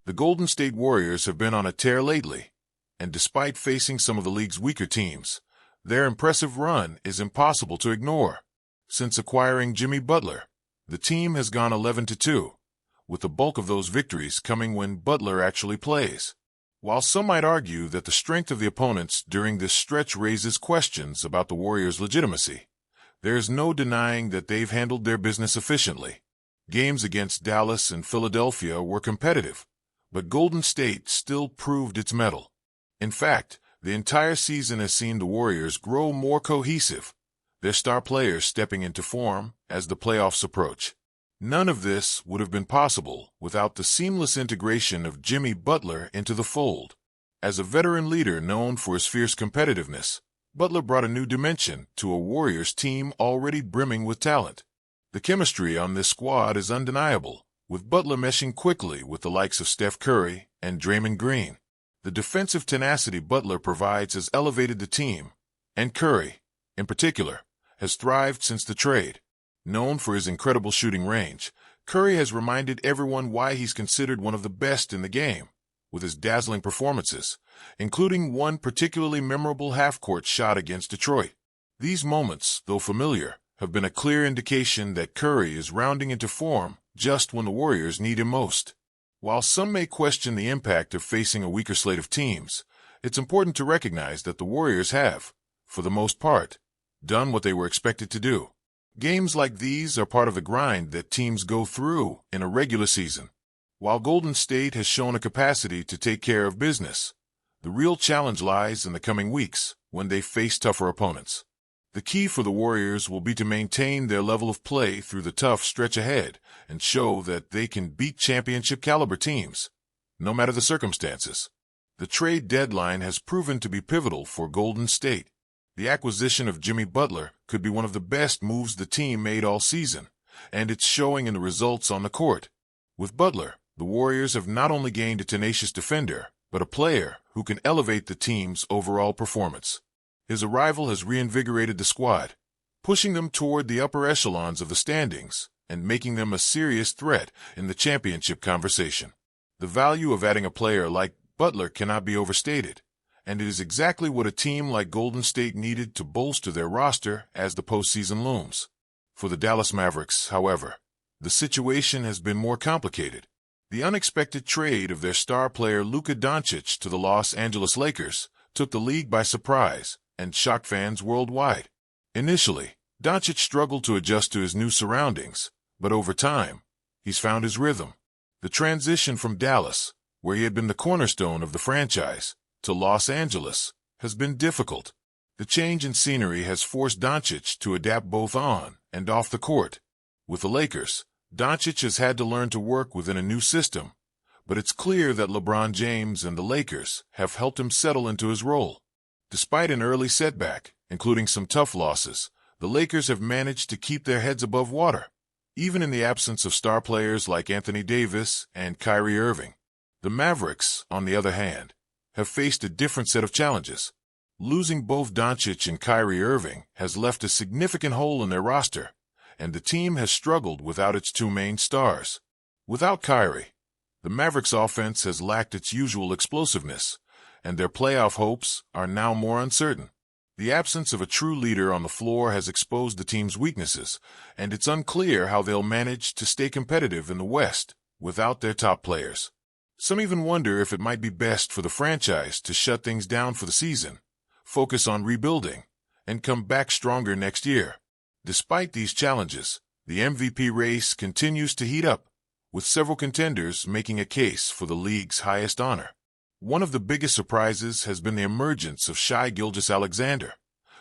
The Golden State Warriors have been on a tear lately, and despite facing some of the league's weaker teams, their impressive run is impossible to ignore. Since acquiring Jimmy Butler, the team has gone 11-2, with the bulk of those victories coming when Butler actually plays. While some might argue that the strength of the opponents during this stretch raises questions about the Warriors' legitimacy, there is no denying that they've handled their business efficiently. Games against Dallas and Philadelphia were competitive, but Golden State still proved its mettle. In fact, the entire season has seen the Warriors grow more cohesive, their star players stepping into form as the playoffs approach. None of this would have been possible without the seamless integration of Jimmy Butler into the fold. As a veteran leader known for his fierce competitiveness, Butler brought a new dimension to a Warriors team already brimming with talent. The chemistry on this squad is undeniable, with Butler meshing quickly with the likes of Steph Curry and Draymond Green. The defensive tenacity Butler provides has elevated the team, and Curry, in particular, has thrived since the trade. Known for his incredible shooting range, Curry has reminded everyone why he's considered one of the best in the game, with his dazzling performances, including one particularly memorable half-court shot against Detroit. These moments, though familiar, have been a clear indication that Curry is rounding into form just when the Warriors need him most. While some may question the impact of facing a weaker slate of teams, it's important to recognize that the Warriors have, for the most part, done what they were expected to do. Games like these are part of the grind that teams go through in a regular season. While Golden State has shown a capacity to take care of business, the real challenge lies in the coming weeks when they face tougher opponents. The key for the Warriors will be to maintain their level of play through the tough stretch ahead and show that they can beat championship-caliber teams, no matter the circumstances. The trade deadline has proven to be pivotal for Golden State. The acquisition of Jimmy Butler could be one of the best moves the team made all season, and it's showing in the results on the court. With Butler, the Warriors have not only gained a tenacious defender, but a player who can elevate the team's overall performance. His arrival has reinvigorated the squad, pushing them toward the upper echelons of the standings and making them a serious threat in the championship conversation. The value of adding a player like Butler cannot be overstated, and it is exactly what a team like Golden State needed to bolster their roster as the postseason looms. For the Dallas Mavericks, however, the situation has been more complicated. The unexpected trade of their star player Luka Doncic to the Los Angeles Lakers took the league by surprise and shocked fans worldwide. Initially, Doncic struggled to adjust to his new surroundings, but over time, he's found his rhythm. The transition from Dallas, where he had been the cornerstone of the franchise, to Los Angeles has been difficult. The change in scenery has forced Doncic to adapt both on and off the court. With the Lakers, Doncic has had to learn to work within a new system, but it's clear that LeBron James and the Lakers have helped him settle into his role. Despite an early setback, including some tough losses, the Lakers have managed to keep their heads above water, even in the absence of star players like Anthony Davis and Kyrie Irving. The Mavericks, on the other hand, have faced a different set of challenges. Losing both Doncic and Kyrie Irving has left a significant hole in their roster, and the team has struggled without its two main stars. Without Kyrie, the Mavericks' offense has lacked its usual explosiveness, and their playoff hopes are now more uncertain. The absence of a true leader on the floor has exposed the team's weaknesses, and it's unclear how they'll manage to stay competitive in the West without their top players. Some even wonder if it might be best for the franchise to shut things down for the season, focus on rebuilding, and come back stronger next year. Despite these challenges, the MVP race continues to heat up, with several contenders making a case for the league's highest honor. One of the biggest surprises has been the emergence of gilgeous-alexander,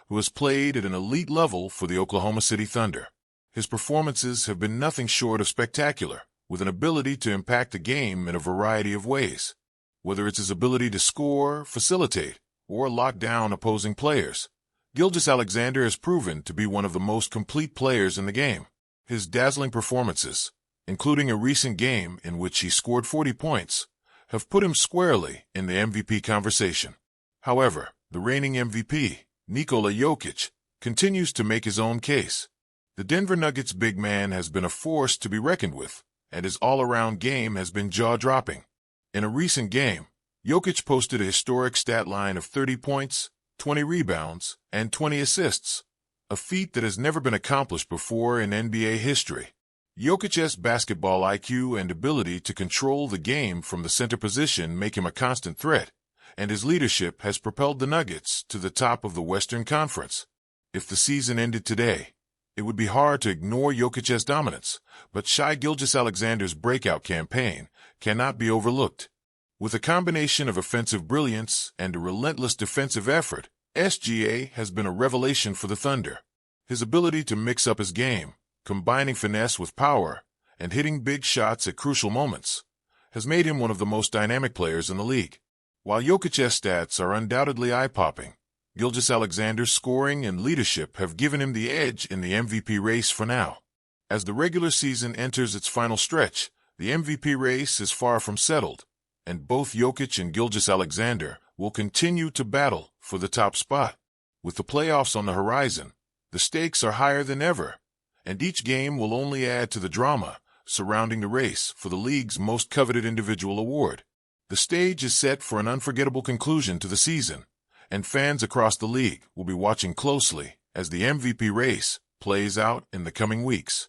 who has played at an elite level for the Oklahoma City Thunder. His performances have been nothing short of spectacular, with an ability to impact the game in a variety of ways. Whether it's his ability to score, facilitate, or lock down opposing players, Gilgeous-Alexander has proven to be one of the most complete players in the game. His dazzling performances, including a recent game in which he scored 40 points, have put him squarely in the MVP conversation. However, the reigning MVP, Nikola Jokic, continues to make his own case. The Denver Nuggets big man has been a force to be reckoned with, and his all-around game has been jaw-dropping. In a recent game, Jokic posted a historic stat line of 30 points, 20 rebounds, and 20 assists, a feat that has never been accomplished before in NBA history. Jokic's basketball IQ and ability to control the game from the center position make him a constant threat, and his leadership has propelled the Nuggets to the top of the Western Conference. If the season ended today, it would be hard to ignore Jokic's dominance, but Shai Gilgeous-Alexander's breakout campaign cannot be overlooked. With a combination of offensive brilliance and a relentless defensive effort, SGA has been a revelation for the Thunder. His ability to mix up his game, combining finesse with power, and hitting big shots at crucial moments, has made him one of the most dynamic players in the league. While Jokic's stats are undoubtedly eye-popping, Gilgeous-Alexander's scoring and leadership have given him the edge in the MVP race for now. As the regular season enters its final stretch, the MVP race is far from settled, and both Jokic and Gilgeous-Alexander will continue to battle for the top spot. With the playoffs on the horizon, the stakes are higher than ever, and each game will only add to the drama surrounding the race for the league's most coveted individual award. The stage is set for an unforgettable conclusion to the season, and fans across the league will be watching closely as the MVP race plays out in the coming weeks.